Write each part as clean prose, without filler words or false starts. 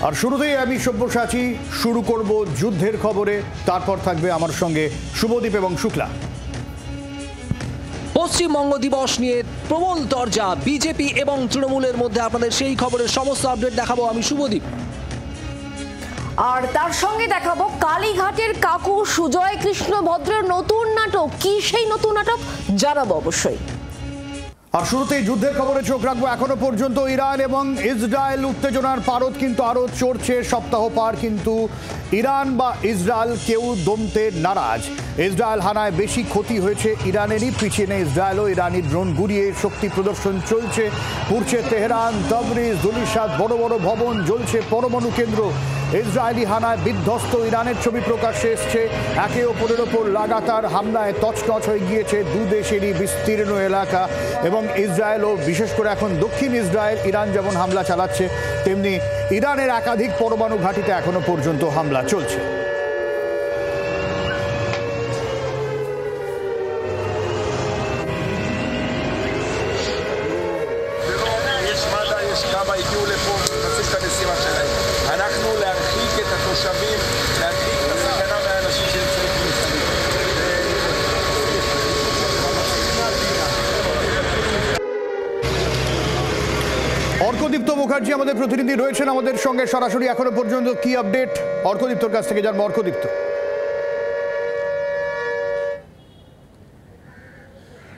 আর শুরুতেই আমি সব্যসাচী শুরু করব যুদ্ধের খবরে, তারপর থাকবে আমার সঙ্গে শুভদীপ এবং শুক্লা। পশ্চিমবঙ্গ দিবস নিয়ে প্রবল তরজা বিজেপি এবং তৃণমূলের মধ্যে। আপনাদের সেই খবরের সমস্ত আপডেট দেখাবো আমি শুভদীপ। আর তার সঙ্গে দেখাবো কালীঘাটের কাকু সুজয় কৃষ্ণ ভদ্রের নতুন নাটক। কি সেই নতুন নাটক জানাবো অবশ্যই। আর শুরুতেই যুদ্ধের খবরে চোখ রাখবো। এখনো পর্যন্ত ইরান এবং ইসরায়েল উত্তেজনার পারদ কিন্তু আরো চড়ছে। সপ্তাহ পার কিন্তু ইরান বা ইসরায়েল কেউ দমতে নারাজ। ইসরায়েল হানায় বেশি ক্ষতি হয়েছে ইরানেরই, পিছিয়ে নেই ইসরায়েল ও ইরানি ড্রোন গুড়িয়ে শক্তি প্রদর্শন চলছে। পুড়ছে তেহরান, তাবরিজ, দুলিশাদ, বড় বড় ভবন, জ্বলছে পরমাণু কেন্দ্র। ইসরায়েলি হানায় বিধ্বস্ত ইরানের ছবি প্রকাশ্যে এসছে। একে অপরের ওপর লাগাতার হামলায় তছনছ হয়ে গিয়েছে দু দেশেরই বিস্তীর্ণ এলাকা। এবং ইসরায়েলও, বিশেষ করে এখন দক্ষিণ ইসরায়েল, ইরান যেমন হামলা চালাচ্ছে তেমনি ইরানের একাধিক পরমাণু ঘাঁটিতে এখনো পর্যন্ত হামলা চলছে। অর্কদীপ্ত মুখার্জি আমাদের প্রতিনিধি রয়েছেন আমাদের সঙ্গে সরাসরি। এখনো পর্যন্ত কি আপডেট অর্কদীপ্তর কাছ থেকে জানবো। অর্কদীপ্ত,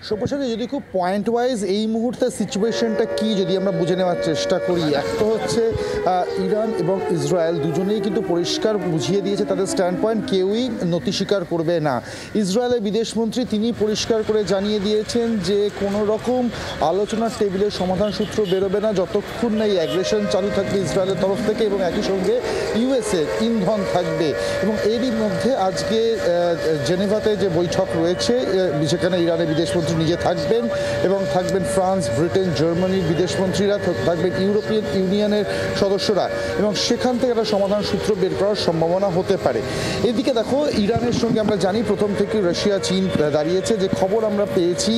সব্যসাচী, যদি খুব পয়েন্ট ওয়াইজ এই মুহূর্তে সিচুয়েশনটা কি যদি আমরা বুঝে নেওয়ার চেষ্টা করি, একটা হচ্ছে ইরান এবং ইসরায়েল দুজনেই কিন্তু পরিষ্কার বুঝিয়ে দিয়েছে তাদের স্ট্যান্ড পয়েন্ট, কেউই নতি স্বীকার করবে না। ইসরায়েলের বিদেশমন্ত্রী তিনি পরিষ্কার করে জানিয়ে দিয়েছেন যে কোনো রকম আলোচনার টেবিলের সমাধান সূত্র বেরোবে না যতক্ষণ না এই অ্যাগ্রেশন চালু থাকবে ইসরায়েলের তরফ থেকে, এবং একই সঙ্গে ইউএসএ ইন্ধন থাকবে। এবং এরই মধ্যে আজকে জেনেভাতে যে বৈঠক রয়েছে সেখানে ইরানের বিদেশমন্ত্রী নিজে থাকবেন এবং থাকবেন ফ্রান্স, ব্রিটেন, জার্মানির বিদেশমন্ত্রীরা, থাকবেন ইউরোপিয়ান ইউনিয়নের সদস্যরা, এবং সেখান থেকে একটা সমাধান সূত্র বের করার সম্ভাবনা হতে পারে। এদিকে দেখো, ইরানের সঙ্গে আমরা জানি প্রথম থেকে রাশিয়া চীন দাঁড়িয়েছে। যে খবর আমরা পেয়েছি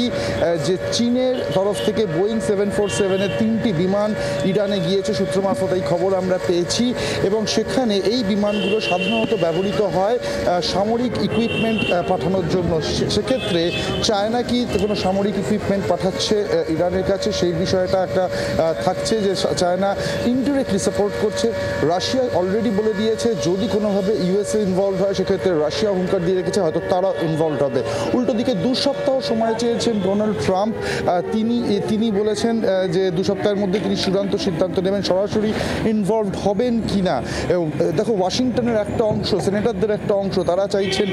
যে চীনের তরফ থেকে বোয়িং 747-এর 3টি বিমান ইরানে গিয়েছে, সূত্র মারফত এই খবর আমরা পেয়েছি। এবং সেখানে এই বিমানগুলো সাধারণত ব্যবহৃত হয় সামরিক ইকুইপমেন্ট পাঠানোর জন্য। সেক্ষেত্রে চায়না কি কোনো সামরিক ইকুইপমেন্ট পাঠাচ্ছে ইরানের কাছে, সেই বিষয়টা একটা থাকছে যে চায়না ইনডিরেক্টলি সাপোর্ট করছে। রাশিয়া অলরেডি বলে দিয়েছে যদি কোনোভাবে ইউএসএ ইনভলভ হয় সেক্ষেত্রে রাশিয়া হুঙ্কার দিয়ে রেখেছে হয়তো তারা ইনভলভ হবে। উল্টো দিকে 2 সপ্তাহ সময় চেয়েছেন ডোনাল্ড ট্রাম্প। তিনি বলেছেন যে 2 সপ্তাহের মধ্যে তিনি সিদ্ধান্ত নেবেন সরাসরি ইনভলভ হবেন কি না। দেখো, ওয়াশিংটনের একটা অংশ, সেনেটারদের একটা অংশ, তারা চাইছেন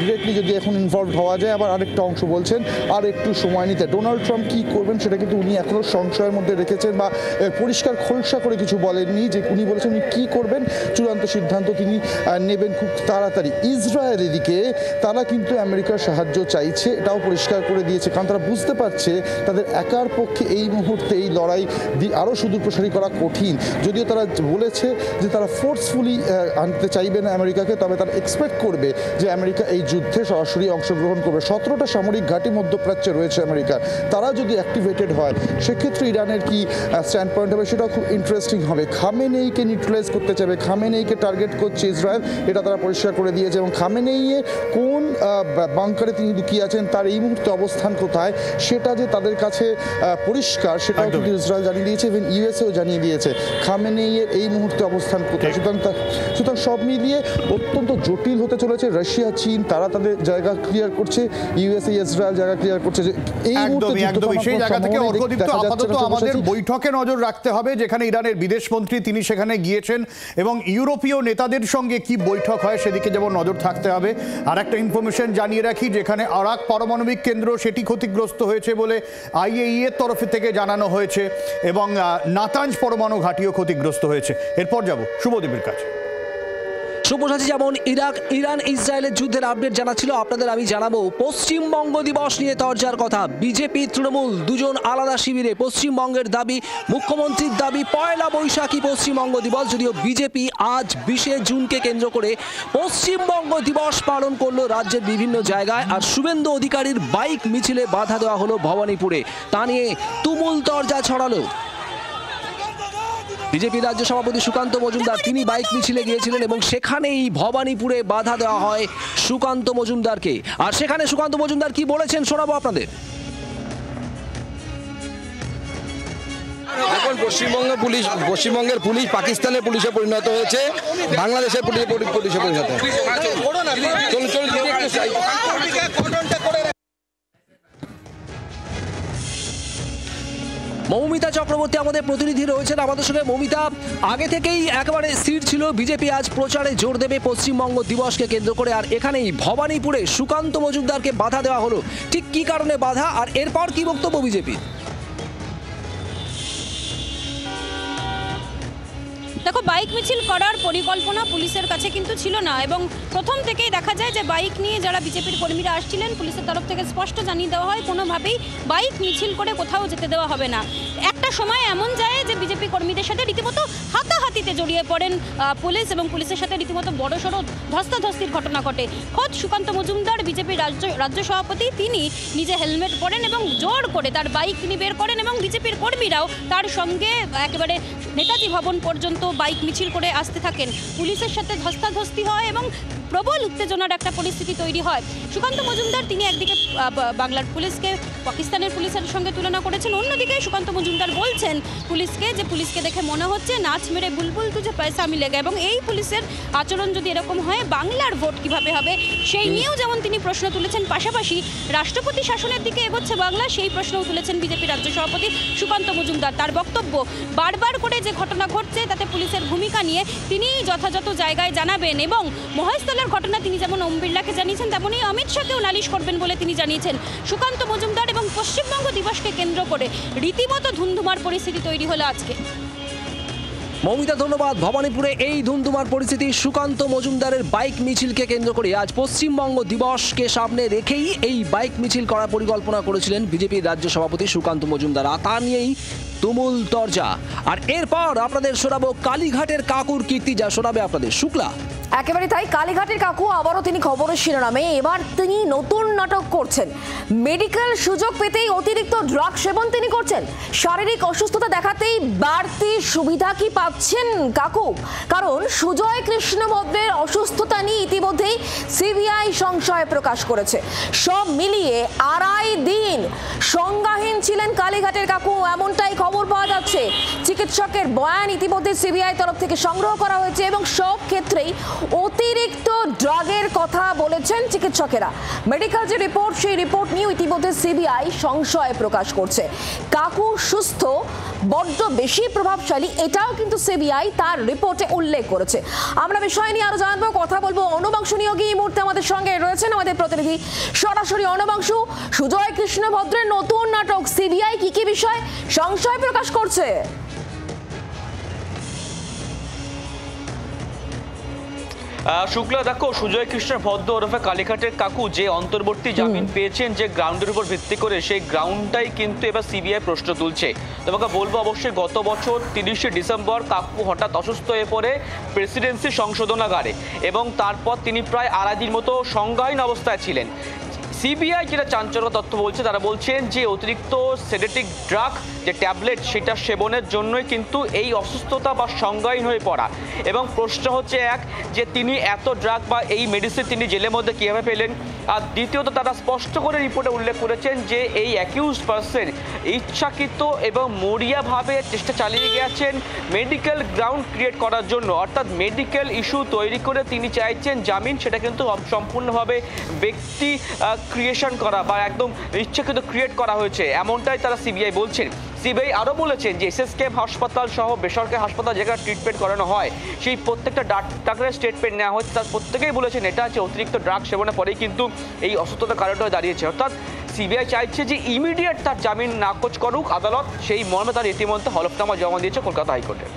ডিরেক্টলি যদি এখন ইনভলভ হওয়া যায়, আবার আরেকটা অংশ বলছেন আর একটু সময় নিতে। ডোনাল্ড ট্রাম্প কী করবেন সেটা কিন্তু উনি এখনও সংশয়ের মধ্যে রেখেছেন বা পরিষ্কার খোলসা করে কিছু বলেননি। যে উনি বলেছেন উনি কী করবেন, চূড়ান্ত সিদ্ধান্ত তিনি নেবেন খুব তাড়াতাড়ি। ইসরায়েল এদিকে তারা কিন্তু আমেরিকার সাহায্য চাইছে, এটাও পরিষ্কার করে দিয়েছে, কারণ তারা বুঝতে পারছে তাদের একার পক্ষে এই মুহূর্তে এই লড়াই আরও সুদূর প্রসারী করা কঠিন। যদিও তারা বলেছে যে তারা ফোর্সফুলি আনতে চাইবে না আমেরিকাকে, তবে তারা এক্সপেক্ট করবে যে আমেরিকা এই যুদ্ধে সরাসরি অংশগ্রহণ করবে। 17টা সামরিক ঘাঁটি মধ্যপ্রাচ্যে রয়েছে আমেরিকার, তারা যদি অ্যাক্টিভেটেড হয় সেক্ষেত্রে ইরানের কি স্ট্যান্ড পয়েন্ট হবে সেটাও খুব ইন্টারেস্টিং হবে। খামেনেইকে নিউট্রালাইজ করতে চাইবে, খামেনেইকে টার্গেট করছে ইসরায়েল, এটা তারা পরিষ্কার করে দিয়েছে। এবং খামেনেইয়ের কোন বাংকারে তিনি লুকিয়ে আছেন, তার এই মুহূর্তে অবস্থান কোথায় সেটা যে তাদের কাছে পরিষ্কার সেটাও কিন্তু ইসরায়েল জানিয়ে দিয়েছে এবং ইউএসএও জানিয়ে দিয়েছে খামেনেইয়ের এই মুহূর্তে অবস্থান কোথায়। সুতরাং সব মিলিয়ে অত্যন্ত জটিল হতে চলেছে। রাশিয়া, চীন তারা তাদের জায়গা ক্লিয়ার করছে, ইউএসএ, ইসরায়েল জায়গা ক্লিয়ার করছে। যে এই একদমই সেই জায়গা থেকে অর্কদীপ্ত আপাতত আমাদের বৈঠকে নজর রাখতে হবে, যেখানে ইরানের বিদেশমন্ত্রী তিনি সেখানে গিয়েছেন এবং ইউরোপীয় নেতাদের সঙ্গে কি বৈঠক হয় সেদিকে যেমন নজর থাকতে হবে। আর একটা ইনফরমেশন জানিয়ে রাখি, যেখানে আরাক পারমাণবিক কেন্দ্র সেটি ক্ষতিগ্রস্ত হয়েছে বলে আইএইএ তরফ থেকে জানানো হয়েছে এবং নাতাঞ্জ পরমাণু ঘাঁটিও ক্ষতিগ্রস্ত হয়েছে। এরপর যাব শুভদীপের কাছে। শুভসাচী, যেমন ইরান ইসরায়েলের যুদ্ধের আপডেট জানাচ্ছিল, আপনাদের আমি জানাবো পশ্চিমবঙ্গ দিবস নিয়ে তরজার কথা। বিজেপি তৃণমূল দুজন আলাদা শিবিরে। পশ্চিমবঙ্গের দাবি, মুখ্যমন্ত্রীর দাবি 1 বৈশাখী পশ্চিমবঙ্গ দিবস। যদিও বিজেপি আজ 20 জুনকে কেন্দ্র করে পশ্চিমবঙ্গ দিবস পালন করলো রাজ্যের বিভিন্ন জায়গায়। আর শুভেন্দু অধিকারীর বাইক মিছিলে বাধা দেওয়া হলো ভবানীপুরে, তা নিয়ে তুমুল তরজা ছড়ালো। বিজেপি রাজ্য সভাপতি সুকান্ত মজুমদার তিনি বাইক মিছিলে গিয়েছিলেন এবং সেখানেই ভবানীপুরে বাধা দেওয়া হয় সুকান্ত মজুমদারকে। আর সেখানে সুকান্ত মজুমদার কি বলেছেন শোনাবো আপনাদের। এখন পশ্চিমবঙ্গের পুলিশ পাকিস্তানের পুলিশে পরিণত হয়েছে, বাংলাদেশের পুলিশে পরিণত হয়েছে। মৌমিতা চক্রবর্তী আমাদের প্রতিনিধি রয়েছেন আমাদের সঙ্গে। মৌমিতা, আগে থেকেই একেবারে স্থির ছিল বিজেপি আজ প্রচারে জোর দেবে পশ্চিমবঙ্গ দিবসকে কেন্দ্র করে, আর এখানেই ভবানীপুরে সুকান্ত মজুমদারকে বাধা দেওয়া হলো। ঠিক কি কারণে বাধা, আর এরপর কি বক্তব্য বিজেপির? দেখো, বাইক মিছিল করার পরিকল্পনা পুলিশের কাছে কিন্তু ছিল না, এবং প্রথম থেকেই দেখা যায় যে বাইক নিয়ে যারা বিজেপির কর্মীরা আসছিলেন পুলিশের তরফ থেকে স্পষ্ট জানিয়ে দেওয়া হয় কোনোভাবেই বাইক মিছিল করে কোথাও যেতে দেওয়া হবে না। একটা সময় এমন যায় যে বিজেপি কর্মীদের সাথে রীতিমতো হাতাহাতিতে জড়িয়ে পড়েন পুলিশ, এবং পুলিশের সাথে রীতিমতো বড়সড় ধস্তাধস্তির ঘটনা ঘটে। খোদ সুকান্ত মজুমদার বিজেপির রাজ্য সভাপতি তিনি নিজে হেলমেট পরেন এবং জোর করে তার বাইক তিনি বের করেন, এবং বিজেপির কর্মীরাও তার সঙ্গে একেবারে নেতাজি ভবন পর্যন্ত বাইক মিছিল করে আসতে থাকেন। পুলিশের সাথে ধস্তাধস্তি হয় এবং প্রবল উত্তেজনার একটা পরিস্থিতি তৈরি হয়। সুকান্ত মজুমদার তিনি একদিকে বাংলার পুলিশকে পাকিস্তানের পুলিশের সঙ্গে তুলনা করেছেন, অন্যদিকে সুকান্ত মজুমদার বলছেন পুলিশকে যে পুলিশকে দেখে মনে হচ্ছে নাচ মেরে বুলবুল তুঝে পয়সা মিলেগা, এবং এই পুলিশের আচরণ যদি এরকম হয় বাংলার ভোট কিভাবে হবে সেই নিয়েও যেমন তিনি প্রশ্ন তুলেছেন। পাশাপাশি রাষ্ট্রপতি শাসনের দিকে এগোচ্ছে বাংলা, সেই প্রশ্নও তুলেছেন বিজেপি রাজ্য সভাপতি সুকান্ত মজুমদার। তার বক্তব্য, বারবার করে যে ঘটনা ঘটছে তাতে পুলিশের ভূমিকা নিয়ে তিনি যথাযথ জায়গায় জানাবেন, এবং মহেশতলার ঘটনা তিনি যেমন ওম বিড়লাকে জানিয়েছেন তেমনই অমিত শাহকেও নালিশ করবেন বলে তিনি জানিয়েছেন। সুকান্ত মজুমদার এবং পশ্চিমবঙ্গ দিবসকে কেন্দ্র করে রীতিমতো ধুন্ধুমার পরিস্থিতি তৈরি হলো আজকে। মৌমিতা ধন্যবাদ। ভবানীপুরে এই ধুন্ধুমার পরিস্থিতি সুকান্ত মজুমদারের বাইক মিছিলকে কেন্দ্র করে। আজ পশ্চিমবঙ্গ দিবসকে সামনে রেখেই এই বাইক মিছিল করার পরিকল্পনা করেছিলেন বিজেপির রাজ্য সভাপতি সুকান্ত মজুমদার, তা নিয়েই তুমুল তরজা। আর এরপর আপনাদের শোনাবো কালীঘাটের কাকুর কীর্তি, যা শোনাবে আপনাদের শুক্লা। একেবারে তাই, কালীঘাটের কাকু আবারও তিনি খবরের শিরোনামে। এবার তিনি নতুন নাটক করছেন। মেডিকেল সুযোগ পেতেই অতিরিক্ত ড্রাগ সেবন তিনি করছেন। শারীরিক অসুস্থতা দেখাতেই বাড়তি সুবিধা কি পাচ্ছেন কাকু? কারণ সুজয় কৃষ্ণ ভদ্রের অসুস্থতা নিয়ে ইতিমধ্যেই সিবিআই সংশয় প্রকাশ করেছে। সব মিলিয়ে 2.5 দিন সংজ্ঞাহীন ছিলেন কালীঘাটের কাকু, এমনটাই খবর পাওয়া যাচ্ছে। চিকিৎসকের বয়ান ইতিমধ্যে সিবিআই তরফ থেকে সংগ্রহ করা হয়েছে, এবং সব ক্ষেত্রেই অতিরিক্ত ড্রাগের কথা বলেছেন চিকিৎসকেরা। মেডিকেল যে রিপোর্ট, সেই রিপোর্ট নিয়ে ইতিমধ্যে সিবিআই সংশয় প্রকাশ করছে। কাকু সুস্থ, বড্ড বেশি প্রভাবশালী, এটাও কিন্তু সিবিআই তার রিপোর্টে উল্লেখ করেছে। আমরা বিষয় নিয়ে আরো জানবো, কথা বলবো। অনবাংশু নিয়োগী এই মুহূর্তে আমাদের সঙ্গে রয়েছেন, আমাদের প্রতিনিধি সরাসরি। অনবাংশু, সুজয় কৃষ্ণ ভদ্রের নতুন নাটক, সিবিআই কি কি বিষয় সংশয় প্রকাশ করছে? শুক্লা, দেখো, সুজয় কৃষ্ণ ভদ্র ওরফে কালীঘাটের কাকু যে অন্তর্বর্তী জামিন পেয়েছেন যে গ্রাউন্ডের উপর ভিত্তি করে, সেই গ্রাউন্ডটাই কিন্তু এবার সিবিআই প্রশ্ন তুলছে। তোমাকে বলবো, অবশ্যই গত বছর 30শে ডিসেম্বর কাকু হঠাৎ অসুস্থ হয়ে পড়ে প্রেসিডেন্সি সংশোধনাগারে, এবং তারপর তিনি প্রায় 2.5 দিন মতো সংজ্ঞাহীন অবস্থায় ছিলেন। সিবিআই যেটা চাঞ্চল্য তথ্য বলছে, তারা বলছেন যে অতিরিক্ত সেডেটিক ড্রাগ যে ট্যাবলেট, সেটা সেবনের জন্যই কিন্তু এই অসুস্থতা বা সংজ্ঞাহীন হয়ে পড়া। এবং প্রশ্ন হচ্ছে এক, যে তিনি এত ড্রাগ বা এই মেডিসিন তিনি জেলের মধ্যে কীভাবে পেলেন? আর দ্বিতীয়ত, তারা স্পষ্ট করে রিপোর্টে উল্লেখ করেছেন যে এই অ্যাকিউজ পারসন ইচ্ছাকৃত এবং মরিয়াভাবে চেষ্টা চালিয়ে গেছেন মেডিকেল গ্রাউন্ড ক্রিয়েট করার জন্য, অর্থাৎ মেডিকেল ইস্যু তৈরি করে তিনি চাইছেন জামিন, সেটা কিন্তু সম্পূর্ণভাবে ব্যক্তি ক্রিয়েশন করা বা একদম ইচ্ছাকৃত ক্রিয়েট করা হয়েছে, এমনটাই তারা সিবিআই বলছেন। সিবিআই আরও বলেছেন যে এসএসকেএম হাসপাতাল সহ বেসরকারি হাসপাতাল যেখানে ট্রিটমেন্ট করানো হয়, সেই প্রত্যেকটা ডাক্তারের স্টেটমেন্ট নেওয়া হচ্ছে, তার প্রত্যেকেই বলেছেন এটা হচ্ছে অতিরিক্ত ড্রাগ সেবনের পরেই কিন্তু এই অসুস্থতার কারণটা হয়ে দাঁড়িয়েছে। অর্থাৎ সিবিআই চাইছে যে ইমিডিয়েট তার জামিন নাকচ করুক আদালত, সেই মর্মে তার ইতিমধ্যে হলফনামা জমা দিয়েছে কলকাতা হাইকোর্টে।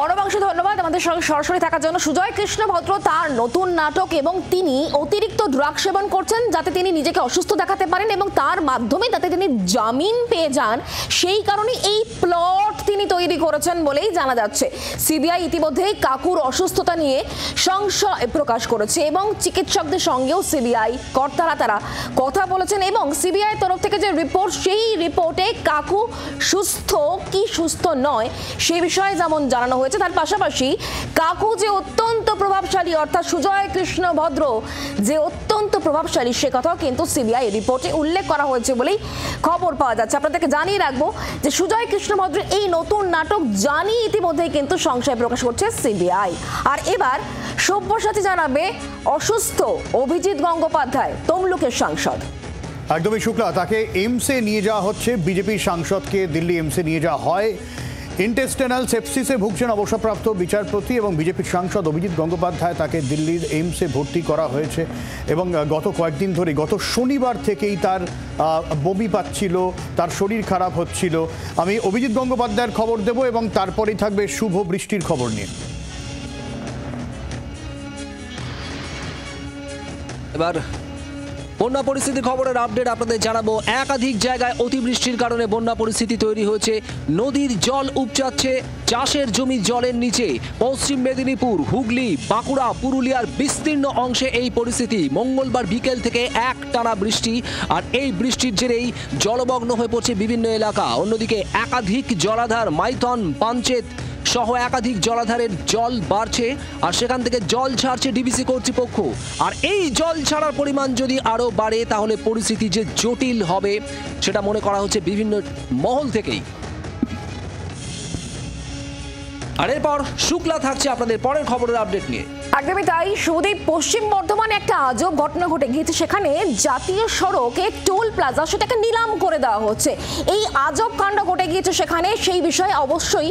অনবাংশু, ধন্যবাদ আমাদের সঙ্গে সরাসরি থাকার জন্য। সুজয় কৃষ্ণ ভদ্র তার নতুন নাটক, এবং তিনি অতিরিক্ত ড্রাগ সেবন করছেন যাতে তিনি নিজেকে অসুস্থ দেখাতে পারেন এবং তার মাধ্যমে যাতে তিনি জামিন পেয়ে যান, সেই কারণে এই প্লট তিনি তৈরি তৈরি করেছেন বলেই জানা যাচ্ছে। সিবিআই ইতিমধ্যেই কাকুর অসুস্থতা নিয়ে সংশয় প্রকাশ করেছে এবং চিকিৎসকদের সঙ্গেও সিবিআই কর্তারা তারা কথা বলেছেন এবং সিবিআই তরফ থেকে যে রিপোর্ট, সেই রিপোর্টে কাকু সুস্থ কি সুস্থ নয় সে বিষয়ে যেমন জানানো হয়েছে, তার পাশাপাশি কাকু যে অত্যন্ত প্রভাবশালী, অর্থাৎ সুজয় কৃষ্ণ ভদ্র যে অত্যন্ত প্রভাবশালী, সে কথাও কিন্তু সিবিআই রিপোর্টে উল্লেখ করা হয়েছে বলেই খবর পাওয়া যাচ্ছে। আপনাদেরকে জানিয়ে রাখবো যে সুজয় কৃষ্ণ ভদ্রের এই নতুন নাটক জানিয়ে ইতিমধ্যেই কিন্তু সংশয় প্রকাশ করছে সিবিআই। আর এবার সব্যসাচী জানাবে অসুস্থ অভিজিৎ গঙ্গোপাধ্যায়, তমলুকের সাংসদ। একদমই শুক্লা, তাকে এইমসে নিয়ে যাওয়া হচ্ছে। বিজেপির সাংসদকে দিল্লি এইমসে নিয়ে যাওয়া হয়। ইন্টেস্টাইনাল সেপসিসে ভুগছেন অবসরপ্রাপ্ত বিচারপতি এবং বিজেপির সাংসদ অভিজিৎ গঙ্গোপাধ্যায়। তাকে দিল্লির এইমসে ভর্তি করা হয়েছে এবং গত কয়েকদিন ধরে, গত শনিবার থেকেই তার বমি পাচ্ছিল, তার শরীর খারাপ হচ্ছিল। আমি অভিজিৎ গঙ্গোপাধ্যায়ের খবর দেব এবং তারপরেই থাকবে শুভ বৃষ্টির খবর নিয়ে। এবার বন্যা পরিস্থিতির খবরের আপডেট আপনাদের জানাবো। একাধিক জায়গায় অতিবৃষ্টির কারণে বন্যা পরিস্থিতি তৈরি হয়েছে। নদীর জল উপচাচ্ছে চাষের জমি জলের নিচে। পশ্চিম মেদিনীপুর, হুগলি, বাঁকুড়া, পুরুলিয়ার বিস্তীর্ণ অংশে এই পরিস্থিতি। মঙ্গলবার বিকেল থেকে একটানা বৃষ্টি, আর এই বৃষ্টির জেরেই জলমগ্ন হয়ে পড়ছে বিভিন্ন এলাকা। অন্যদিকে একাধিক জলাধার, মাইথন, পাঞ্চেত সহ একাধিক জলাধারের জল বাড়ছে আর সেখান থেকে জল ছাড়ছে ডিবিসি কর্তৃপক্ষ। আর এই জল ছাড়ার পরিমাণ যদি আরও বাড়ে তাহলে পরিস্থিতি যে জটিল হবে সেটা মনে করা হচ্ছে বিভিন্ন মহল থেকেই। আর এরপর শুক্লা থাকছে আপনাদের পরের খবরের আপডেট নিয়ে। একদমই তাই সুদীপ, পশ্চিম বর্ধমানে একটা আজব ঘটনা ঘটে গিয়েছে। সেখানে জাতীয় সড়কে টোল প্লাজা, সেটাকে নিলাম করে দেওয়া হচ্ছে। এই আজব কাণ্ড ঘটে গিয়েছে সেখানে, সেই বিষয়ে অবশ্যই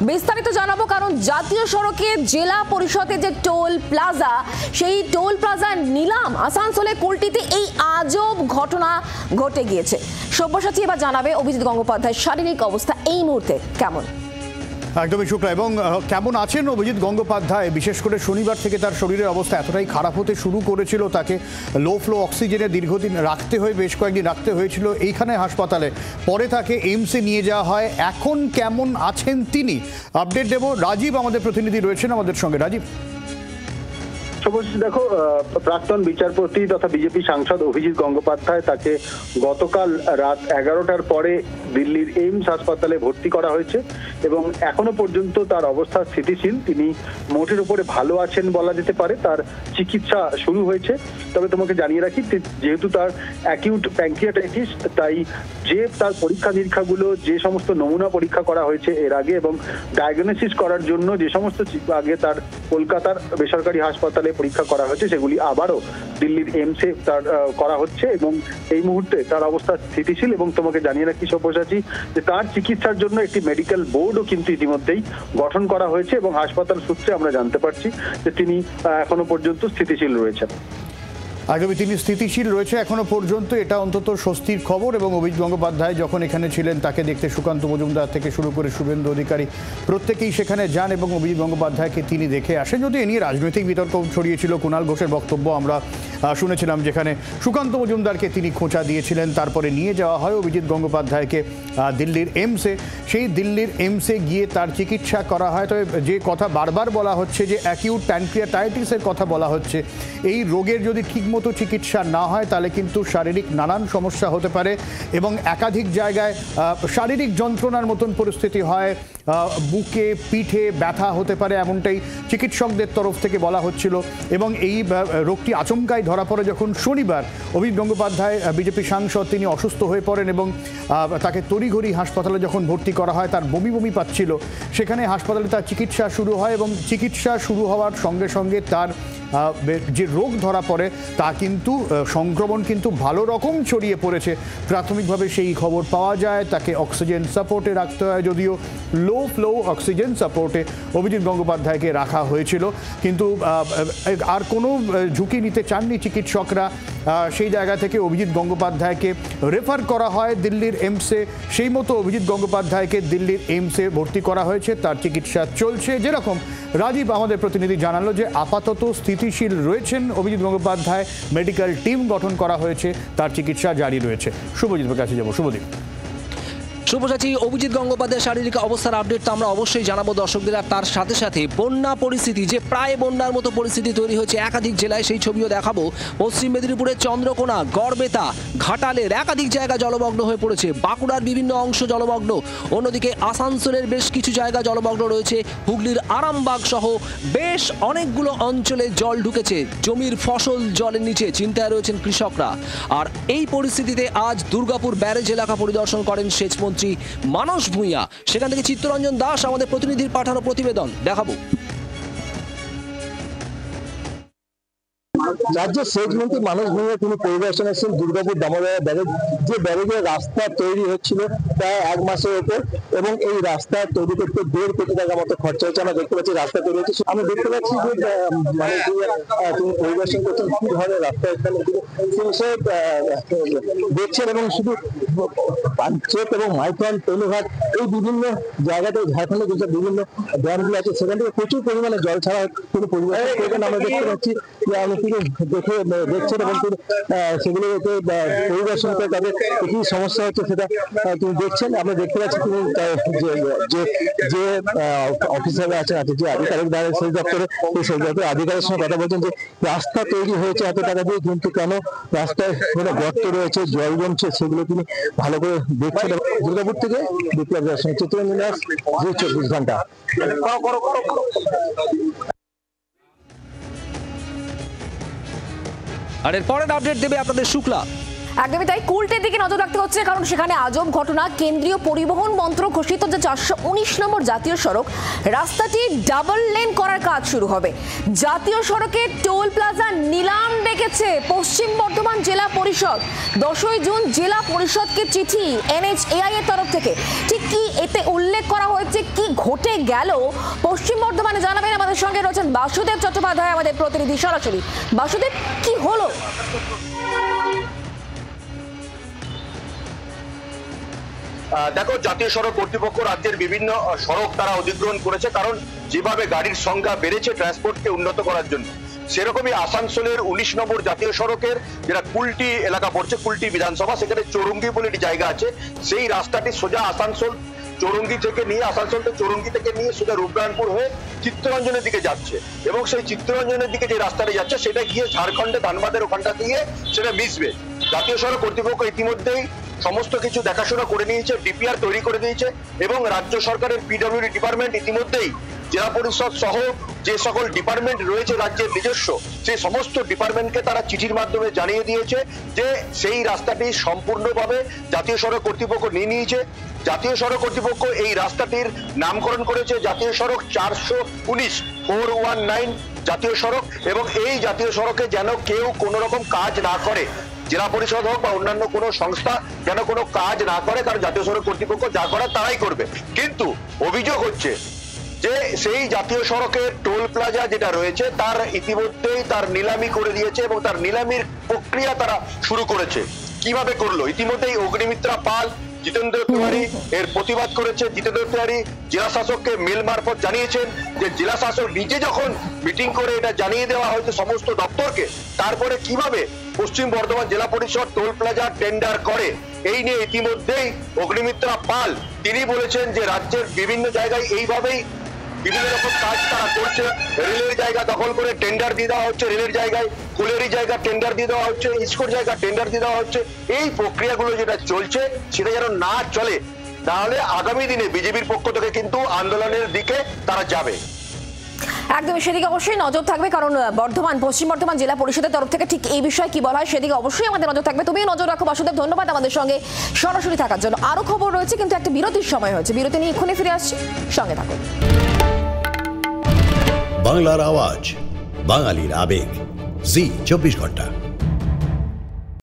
বিস্তারিত জানাবো, কারণ জাতীয় সড়কে জেলা পরিষদের যে টোল প্লাজা, সেই টোল প্লাজা নিলাম আসানসোলে কুলটিতে এই আজব ঘটনা ঘটে গিয়েছে। সব্যসাচী এবার জানাবে অভিজিৎ গঙ্গোপাধ্যায়ের শারীরিক অবস্থা এই মুহূর্তে কেমন। একদমই শুক্লা, এবং কেমন আছেন অভিজিৎ গঙ্গোপাধ্যায়? বিশেষ করে শনিবার থেকে তার শরীরের অবস্থা এতটাই খারাপ হতে শুরু করেছিল, তাকে লো ফ্লো অক্সিজেনে দীর্ঘদিন রাখতে হয়ে, বেশ কয়েকদিন রাখতে হয়েছিল এইখানে হাসপাতালে। পরে তাকে এইমসে নিয়ে যাওয়া হয়। এখন কেমন আছেন তিনি, আপডেট দেব। রাজীব আমাদের প্রতিনিধি রয়েছেন আমাদের সঙ্গে। রাজীব, দেখো, প্রাক্তন বিচারপতি তথা বিজেপি সাংসদ অভিজিৎ গঙ্গোপাধ্যায়, তাকে গতকাল রাত 11টার পরে দিল্লির এইমস হাসপাতালে ভর্তি করা হয়েছে এবং এখনো পর্যন্ত তার অবস্থা স্থিতিশীল। তিনি মোটের উপরে ভালো আছেন বলা যেতে পারে। তার চিকিৎসা শুরু হয়েছে। তবে তোমাকে জানিয়ে রাখি, যেহেতু তার অ্যাকিউট প্যানক্রিয়াটাইটিস, তাই যে তার পরীক্ষা নিরীক্ষাগুলো, যে সমস্ত নমুনা পরীক্ষা করা হয়েছে এর আগে এবং ডায়াগনোসিস করার জন্য যে সমস্ত আগে তার কলকাতার বেসরকারি হাসপাতালে পরীক্ষা করা হয়েছে, সেগুলি আবারও দিল্লির এইমসে তার করা হচ্ছে এবং এই মুহূর্তে তার অবস্থা স্থিতিশীল। এবং তোমাকে জানিয়ে রাখি সব্যসাচী, যে তার চিকিৎসার জন্য একটি মেডিকেল বোর্ডও কিন্তু ইতিমধ্যেই গঠন করা হয়েছে এবং হাসপাতাল সূত্রে আমরা জানতে পারছি যে তিনি এখনো পর্যন্ত স্থিতিশীল রয়েছেন। আগামী তিনি স্থিতিশীল রয়েছে এখনো পর্যন্ত, এটা অন্তত স্বস্তির খবর। এবং অভিজিৎ গঙ্গোপাধ্যায় যখন এখানে ছিলেন, তাকে দেখতে সুকান্ত মজুমদার থেকে শুরু করে শুভেন্দু অধিকারী প্রত্যেকেই সেখানে যান এবং অভিজিৎ গঙ্গোপাধ্যায়কে তিনি দেখে আসেন। যদি এ নিয়ে রাজনৈতিক বিতর্ক ছড়িয়েছিল, কুণাল ঘোষের বক্তব্য আমরা শুনেছিলাম, যেখানে সুকান্ত মজুমদারকে তিনি খোঁচা দিয়েছিলেন। তারপরে নিয়ে যাওয়া হয় অভিজিৎ গঙ্গোপাধ্যায়কে দিল্লির এইমসে। সেই দিল্লির এইমসে গিয়ে তার চিকিৎসা করা হয়। তবে যে কথা বারবার বলা হচ্ছে, যে অ্যাকিউট প্যানক্রিয়াটাইটিসের কথা বলা হচ্ছে, এই রোগের যদি ঠিকমতো চিকিৎসা না হয় তাহলে কিন্তু শারীরিক নানান সমস্যা হতে পারে এবং একাধিক জায়গায় শারীরিক যন্ত্রণার মতন পরিস্থিতি হয়। বুকে, পিঠে ব্যথা হতে পারে, এমনটাই চিকিৎসকদের তরফ থেকে বলা হচ্ছিল। এবং এই রোগটি আচমকাই ধরা পড়ে যখন শনিবার অভিজিৎ গঙ্গোপাধ্যায়, বিজেপি সাংসদ, তিনি অসুস্থ হয়ে পড়েন এবং তাকে তড়িঘড়ি হাসপাতালে যখন ভর্তি করা হয়, তার বমি বমি পাচ্ছিল। সেখানে হাসপাতালে তার চিকিৎসা শুরু হয় এবং চিকিৎসা শুরু হওয়ার সঙ্গে সঙ্গে তার যে রোগ ধরা পড়ে তা কিন্তু সংক্রমণ কিন্তু ভালো রকম ছড়িয়ে পড়েছে। প্রাথমিকভাবে সেই খবর পাওয়া যায়। তাকে অক্সিজেন সাপোর্টে রাখতে হয়, যদিও লো ফ্লো অক্সিজেন সাপোর্টে অভিজিৎ গঙ্গোপাধ্যায়কে রাখা হয়েছিল। কিন্তু আর কোনো ঝুঁকি নিতে চাননি চিকিৎসকরা। সেই জায়গা থেকে অভিজিৎ গঙ্গোপাধ্যায়কে রেফার করা হয় দিল্লির এইমসে। সেই মতো অভিজিৎ গঙ্গোপাধ্যায়কে দিল্লির এইমসে ভর্তি করা হয়েছে, তার চিকিৎসা চলছে। যেরকম রাজীব আমাদের প্রতিনিধি জানালো, যে আপাতত স্থিতিশীল রয়েছেন অভিজিৎ গঙ্গোপাধ্যায়, মেডিকেল টিম গঠন করা হয়েছে, তার চিকিৎসা জারি রয়েছে। শুভজিতের কাছে যাব। শুভদীপ। শুভসাচী, অভিজিৎ গঙ্গোপাধ্যায়ের শারীরিক অবস্থার আপডেট তো আমরা অবশ্যই জানাবো দর্শকদের। আর তার সাথে সাথে বন্যা পরিস্থিতি, যে প্রায় বন্যার মতো পরিস্থিতি তৈরি হয়েছে একাধিক জেলায়, সেই ছবিও দেখাবো। পশ্চিম মেদিনীপুরের চন্দ্রকোনা, গড়বেতা, ঘাটালের একাধিক জায়গা জলমগ্ন হয়ে পড়েছে, বাঁকুড়ার বিভিন্ন অংশ জলমগ্ন, অন্যদিকে আসানসোলের বেশ কিছু জায়গা জলমগ্ন রয়েছে, হুগলির আরামবাগ সহ বেশ অনেকগুলো অঞ্চলে জল ঢুকেছে, জমির ফসল জলের নিচে, চিন্তায় রয়েছেন কৃষকরা। আর এই পরিস্থিতিতে আজ দুর্গাপুর ব্যারেজ এলাকা পরিদর্শন করেন সেচমন্ত্রী মানস ভূঁইয়া। সেখান থেকে চিত্তরঞ্জন দাস আমাদের প্রতিনিধির পাঠানো প্রতিবেদন দেখাবো। রাজ্যের সেচমন্ত্রী মানস ভূঁইয়া তিনি পরিদর্শন এসেছেন দুর্গাপুর দামোদর ব্যারেজ, যে ব্যারেজের রাস্তা তৈরি হচ্ছিল প্রায় 1 মাসের উপর, এবং এই রাস্তা তৈরি করতে 1.5 কোটি টাকা মতো খরচা হচ্ছে। আমরা দেখতে পাচ্ছি রাস্তা তৈরি হচ্ছে, আমি দেখতে পাচ্ছি যে মানস ভূঁইয়া তিনি পরিদর্শন করছেন কি ধরনের রাস্তা এখানে দেখছেন, এবং শুধু পাঞ্চেত এবং মাইথন, তেলুঘাট এই বিভিন্ন জায়গাতে ঝাড়খণ্ডের যে বিভিন্ন ড্যামগুলো আছে সেখান থেকে প্রচুর পরিমাণে জল ছাড়া তিনি পরিদর্শন করবেন। আমরা দেখতে পাচ্ছি যে দেখছেন এবং সেগুলোতে পরিদর্শন করে তাদের কি সমস্যা হচ্ছে সেটা তিনি দেখছেন। আমরা দেখতে পাচ্ছি তিনি যে অফিসাররা আছে, যে আধিকারিক দ্বারা সেই দপ্তরে আধিকারিকের সঙ্গে কথা বলছেন যে রাস্তা তৈরি হয়েছে এত টাকা দিয়ে, কিন্তু কেন রাস্তায় কোনো গর্ত রয়েছে, জল জমছে, সেগুলো তিনি ভালো করে দেখছেন। দুর্গাপুর থেকে বিপ্লব দর্শন, চিত্তরঞ্জন দাস, 24 ঘন্টা। আর এর পরের আপডেট দেবে আপনাদের শুক্লা। একদমই তাই, কুলটের দিকে নজর রাখতে হচ্ছে, কারণ সেখানে আজব ঘটনা। কেন্দ্রীয় পরিবহন মন্ত্র ঘোষিত যে 419 নম্বর জাতীয় সড়ক, রাস্তাটি ডাবল লেন করার কাজ শুরু হবে। জাতীয় সড়কে টোল প্লাজা নিলাম ডেকেছে পশ্চিম বর্ধমান জেলা পরিষদ। 10ই জুন জেলা পরিষদকে চিঠি NHAI এর তরফ থেকে। ঠিক কি এতে উল্লেখ করা হয়েছে, কি ঘটে গেল পশ্চিম বর্ধমানে জানাবেন। আমাদের সঙ্গে রয়েছেন বাসুদেব চট্টোপাধ্যায়, আমাদের প্রতিনিধি সরাসরি। বাসুদেব, কি হলো? দেখো, জাতীয় সড়ক কর্তৃপক্ষ রাজ্যের বিভিন্ন সড়ক তারা অধিগ্রহণ করেছে, কারণ যেভাবে গাড়ির সংখ্যা বেড়েছে ট্রান্সপোর্টকে উন্নত করার জন্য, সেরকমই আসানসোলের 19 নম্বর জাতীয় সড়কের যেটা কুলটি এলাকা পড়ছে, কুলটি বিধানসভা, সেখানে চৌরঙ্গি বলে একটি জায়গা আছে, সেই রাস্তাটি সোজা আসানসোল চৌরঙ্গি থেকে নিয়ে, আসানসোল থেকে চৌরঙ্গি থেকে নিয়ে সোজা রূপনারায়ণপুর হয়ে চিত্তরঞ্জনের দিকে যাচ্ছে, এবং সেই চিত্তরঞ্জনের দিকে যে রাস্তাটা যাচ্ছে সেটা গিয়ে ঝাড়খণ্ডে ধানবাদের ওখানটা দিয়ে সেটা মিশবে। জাতীয় সড়ক কর্তৃপক্ষ ইতিমধ্যেই সমস্ত কিছু দেখাশোনা করে নিয়েছে, ডিপিআর তৈরি করে দিয়েছে, এবং রাজ্য সরকারের PWD ডিপার্টমেন্ট ইতিমধ্যেই জেলা পরিষদ সহ যে সকল ডিপার্টমেন্ট রয়েছে রাজ্যের নিজস্ব, সেই সমস্ত ডিপার্টমেন্টকে তারা চিঠির মাধ্যমে জানিয়ে দিয়েছে যে সেই রাস্তাটি সম্পূর্ণভাবে জাতীয় সড়ক কর্তৃপক্ষ নিয়ে নিয়েছে। জাতীয় সড়ক কর্তৃপক্ষ এই রাস্তাটির নামকরণ করেছে জাতীয় সড়ক 419 জাতীয় সড়ক, এবং এই জাতীয় সড়কে যেন কেউ কোনো রকম কাজ না করে, জেলা পরিষদ হোক বা অন্যান্য কোনো সংস্থা যেন কোনো কাজ না করে, কারণ জাতীয় সড়ক কর্তৃপক্ষ যা করার তারাই করবে। কিন্তু অভিযোগ হচ্ছে যে সেই জাতীয় সড়কের টোল প্লাজা যেটা রয়েছে তার ইতিমধ্যেই তার নিলামি করে দিয়েছে, এবং তার নিলামির প্রক্রিয়া তারা শুরু করেছে। কিভাবে করলো? ইতিমধ্যেই অগ্নিমিত্রা পাল, জিতেন্দ্র তিওয়ারি এর প্রতিবাদ করেছে। জিতেন্দ্র তিওয়ারি জেলা শাসককে মেল মারফত জানিয়েছেন যে জেলা শাসক নিজে যখন মিটিং করে এটা জানিয়ে দেওয়া হয়েছে সমস্ত দপ্তরকে, তারপরে কিভাবে পশ্চিম বর্ধমান জেলা পরিষদ টোল প্লাজা টেন্ডার করে, এই নিয়ে ইতিমধ্যেই অগ্নিমিত্রা পাল তিনি বলেছেন যে রাজ্যের বিভিন্ন জায়গায় এইভাবেই বিভিন্ন রকম কাজ তারা করছে। রেলের জায়গা দখল করে টেন্ডার দিয়ে দেওয়া হচ্ছে, রেলের জায়গায় কোলেরি জায়গা টেন্ডার দিয়ে দেওয়া হচ্ছে, ইস্কোর জায়গা টেন্ডার দিয়ে দেওয়া হচ্ছে। এই প্রক্রিয়াগুলো যেটা চলছে সেটা যেন না চলে, তাহলে আগামী দিনে বিজেপির পক্ষ থেকে কিন্তু আন্দোলনের দিকে তারা যাবে। একদমই, সেদিকে অবশ্যই নজর থাকবে, কারণ পশ্চিম বর্ধমান জেলা পরিষদের তরফ থেকে ঠিক এই বিষয়ে কি বলা হয় সেদিকে অবশ্যই আমাদের নজর থাকবে। তুমিও নজর রাখো বাসুদেব, ধন্যবাদ আমাদের সঙ্গে সরাসরি থাকার জন্য। আরো খবর রয়েছে, কিন্তু একটা বিরতির সময় হয়েছে, বিরতি নিয়ে এক্ষুনি ফিরে আসছি, সঙ্গে থাকুন। বাংলার আওয়াজ, বাঙালির আবেগ, জি 24 ঘন্টা।